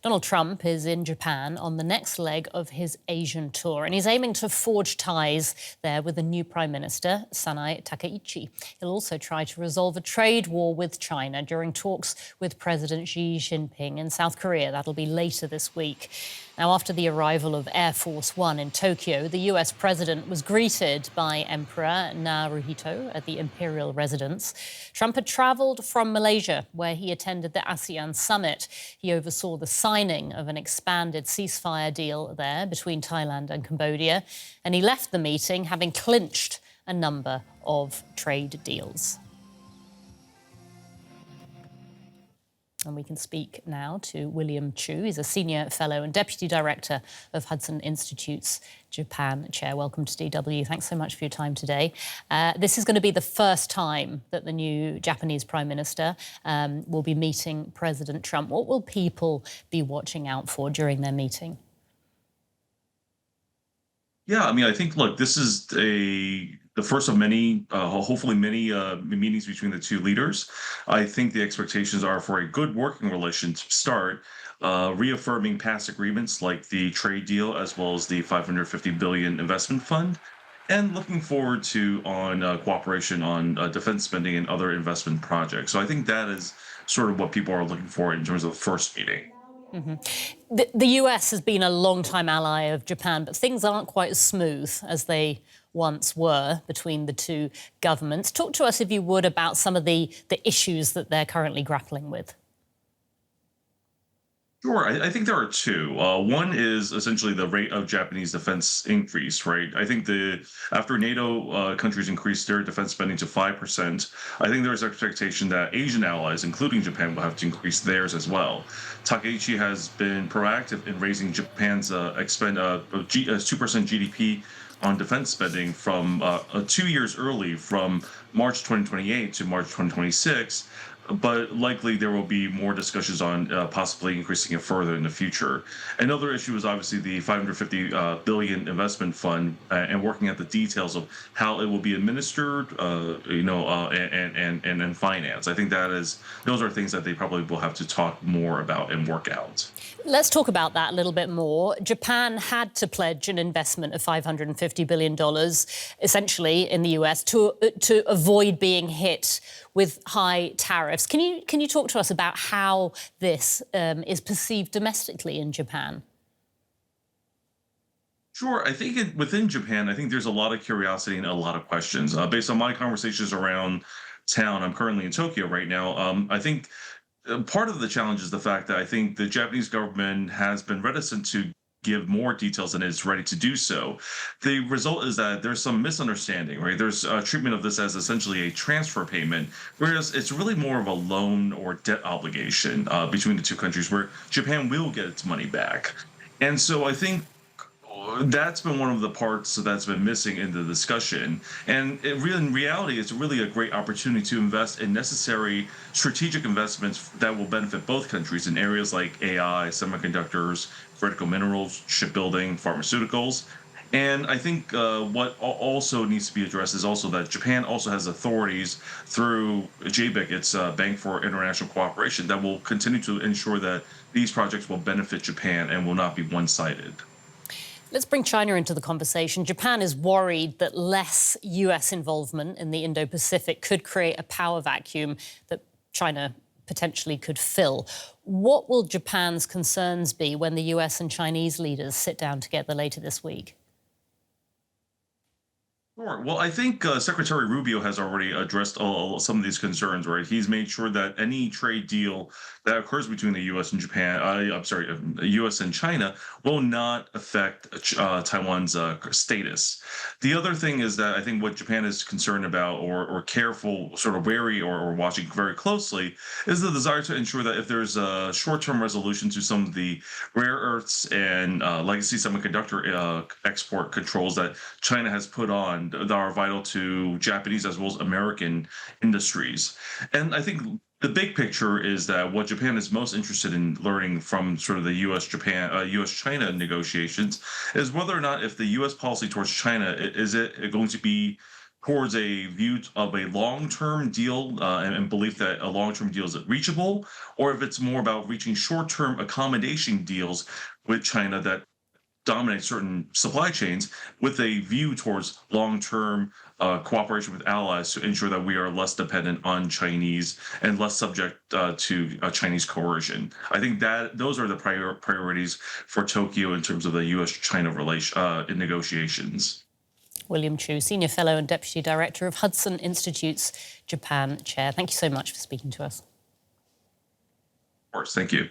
Donald Trump is in Japan on the next leg of his Asian tour, and he's aiming to forge ties there with the new Prime Minister, Sanae Takaichi. He'll also try to resolve a trade war with China during talks with President Xi Jinping in South Korea. That'll be later this week. Now, after the arrival of Air Force One in Tokyo, the US president was greeted by Emperor Naruhito at the imperial residence. Trump had travelled from Malaysia, where he attended the ASEAN summit. He oversaw the signing of an expanded ceasefire deal there between Thailand and Cambodia, and he left the meeting having clinched a number of trade deals. And we can speak now to William Chou. He's a senior fellow and deputy director of Hudson Institute's Japan chair. Welcome to DW. Thanks so much for your time today. This is going to be the first time that the new Japanese Prime Minister will be meeting President Trump. What will people be watching out for during their meeting? Yeah, I mean, I think, look, this is the first of many, hopefully many meetings between the two leaders. I think the expectations are for a good working relation to start, reaffirming past agreements like the trade deal as well as the 550 billion investment fund, and looking forward to cooperation on defense spending and other investment projects. So I think that is sort of what people are looking for in terms of the first meeting. The US has been a long-time ally of Japan, but things aren't quite as smooth as they once were between the two governments. Talk to us, if you would, about some of the issues that they're currently grappling with. Sure, I think there are two. One is essentially the rate of Japanese defense increase, right? I think after NATO countries increased their defense spending to 5%, I think there's expectation that Asian allies, including Japan, will have to increase theirs as well. Takaichi has been proactive in raising Japan's 2% GDP on defense spending from 2 years early, from March 2028 to March 2026. But likely there will be more discussions on possibly increasing it further in the future. Another issue is obviously the 550 billion investment fund and working out the details of how it will be administered, and finance. I think those are things that they probably will have to talk more about and work out. Let's talk about that a little bit more. Japan had to pledge an investment of $550 billion, essentially, in the US to avoid being hit with high tariffs. Can you talk to us about how this is perceived domestically in Japan? Sure. I think within Japan, I think there's a lot of curiosity and a lot of questions. Based on my conversations around town, I'm currently in Tokyo right now. I think part of the challenge is the fact that I think the Japanese government has been reticent to give more details than it's ready to do so. The result is that there's some misunderstanding, right? There's a treatment of this as essentially a transfer payment, whereas it's really more of a loan or debt obligation between the two countries where Japan will get its money back. And so I think that's been one of the parts that's been missing in the discussion. And in reality, it's really a great opportunity to invest in necessary strategic investments that will benefit both countries in areas like AI, semiconductors, critical minerals, shipbuilding, pharmaceuticals. And I think what also needs to be addressed is also that Japan also has authorities through JBIC, its Bank for International Cooperation, that will continue to ensure that these projects will benefit Japan and will not be one-sided. Let's bring China into the conversation. Japan is worried that less US involvement in the Indo-Pacific could create a power vacuum that China potentially could fill. What will Japan's concerns be when the US and Chinese leaders sit down together later this week? Sure. Well, I think Secretary Rubio has already addressed some of these concerns, right? He's made sure that any trade deal that occurs between the U.S. and the U.S. and China will not affect Taiwan's status. The other thing is that I think what Japan is concerned about or careful, sort of wary or watching very closely is the desire to ensure that if there's a short-term resolution to some of the rare earths and legacy semiconductor export controls that China has put on that are vital to Japanese as well as American industries. And I think the big picture is that what Japan is most interested in learning from sort of the U.S.-China negotiations is whether or not if the U.S. policy towards China is it going to be towards a view of a long-term deal and belief that a long-term deal is reachable, or if it's more about reaching short-term accommodation deals with China that dominate certain supply chains with a view towards long-term cooperation with allies to ensure that we are less dependent on Chinese and less subject to Chinese coercion. I think that those are the priorities for Tokyo in terms of the U.S.-China relation in negotiations. William Chou, Senior Fellow and Deputy Director of Hudson Institute's Japan Chair. Thank you so much for speaking to us. Of course, thank you.